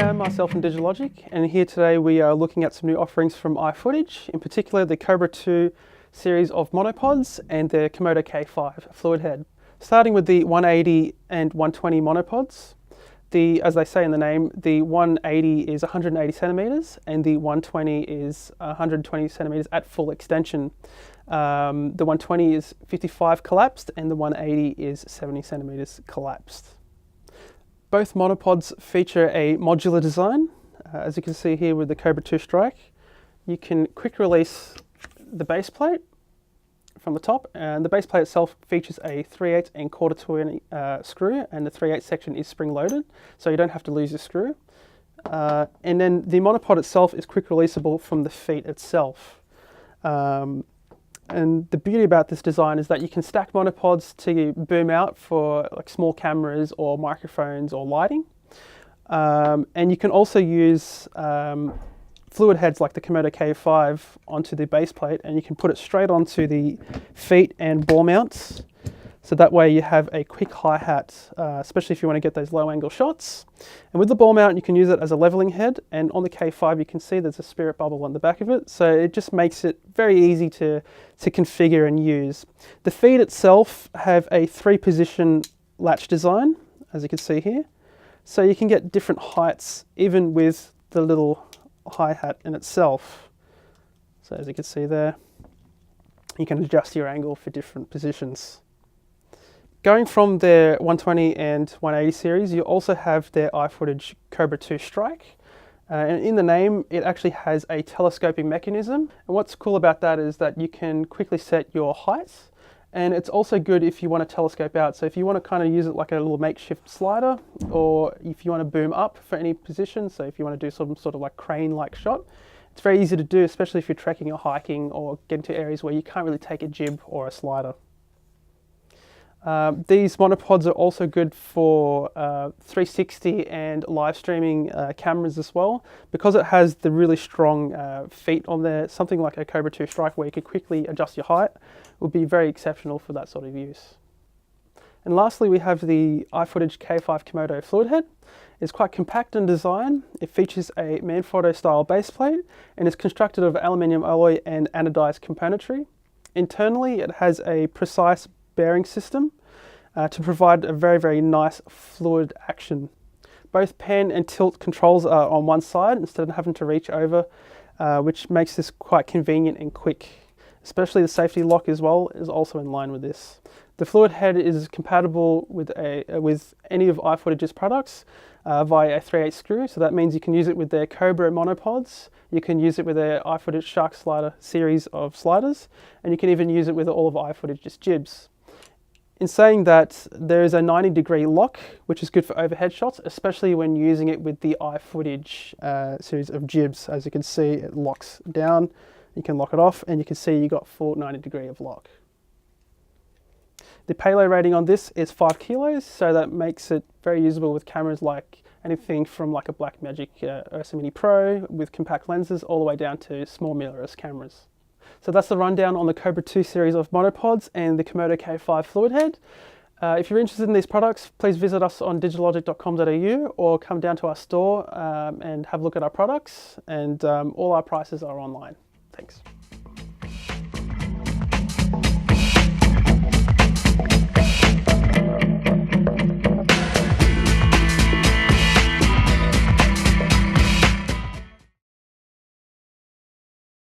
Hi, I'm Marcel from Digitalogic, and here today we are looking at some new offerings from Ifootage, in particular the Cobra 2 series of monopods and the Komodo K5 fluid head. Starting with the 180 and 120 monopods, as they say in the name, the 180 is 180 centimeters and the 120 is 120 centimeters at full extension. The 120 is 55 collapsed and the 180 is 70 centimeters collapsed. Both monopods feature a modular design. As you can see here with the Cobra 2 Strike, you can quick release the base plate from the top, and the base plate itself features a 3/8 and 1/4 screw, and the 3/8 section is spring loaded, so you don't have to lose your screw. And then the monopod itself is quick releasable from the feet itself. And the beauty about this design is that you can stack monopods to boom out for like small cameras or microphones or lighting. And you can also use fluid heads like the Komodo K5 onto the base plate, and you can put it straight onto the feet and ball mounts. So that way you have a quick hi-hat, especially if you want to get those low angle shots. And with the ball mount, you can use it as a leveling head, and on the K5 you can see there's a spirit bubble on the back of it, so it just makes it very easy to configure and use. The feet itself have a 3-position latch design, as you can see here, so you can get different heights even with the little hi-hat in itself. So as you can see there, you can adjust your angle for different positions. Going from their 120 and 180 series, you also have their Ifootage Cobra 2 Strike. And in the name, it actually has a telescoping mechanism. And what's cool about that is that you can quickly set your height. And it's also good if you want to telescope out. So if you want to kind of use it like a little makeshift slider, or if you want to boom up for any position, so if you want to do some sort of like crane-like shot, it's very easy to do, especially if you're trekking or hiking or getting to areas where you can't really take a jib or a slider. These monopods are also good for 360 and live streaming cameras as well, because it has the really strong feet on there. Something like a Cobra 2 Strike where you could quickly adjust your height would be very exceptional for that sort of use. And lastly, we have the Ifootage K5 Komodo fluid head. It's quite compact in design. It features a Manfrotto style base plate and is constructed of aluminium alloy and anodized componentry. Internally, it has a precise bearing system to provide a very, very nice fluid action. Both pan and tilt controls are on one side instead of having to reach over, which makes this quite convenient and quick. Especially the safety lock as well is also in line with this. The fluid head is compatible with any of Ifootage's products via a 3/8 screw, so that means you can use it with their Cobra monopods, you can use it with their Ifootage Shark Slider series of sliders, and you can even use it with all of Ifootage's jibs. In saying that, there is a 90-degree lock, which is good for overhead shots, especially when using it with the Ifootage series of jibs. As you can see, it locks down, you can lock it off, and you can see you got full 90-degree of lock. The payload rating on this is 5 kilos, so that makes it very usable with cameras like anything from like a Blackmagic Ursa Mini Pro with compact lenses all the way down to small mirrorless cameras. So that's the rundown on the Cobra 2 series of monopods and the Komodo K5 fluid head. If you're interested in these products, please visit us on digitalogic.com.au or come down to our store and have a look at our products, and all our prices are online. Thanks.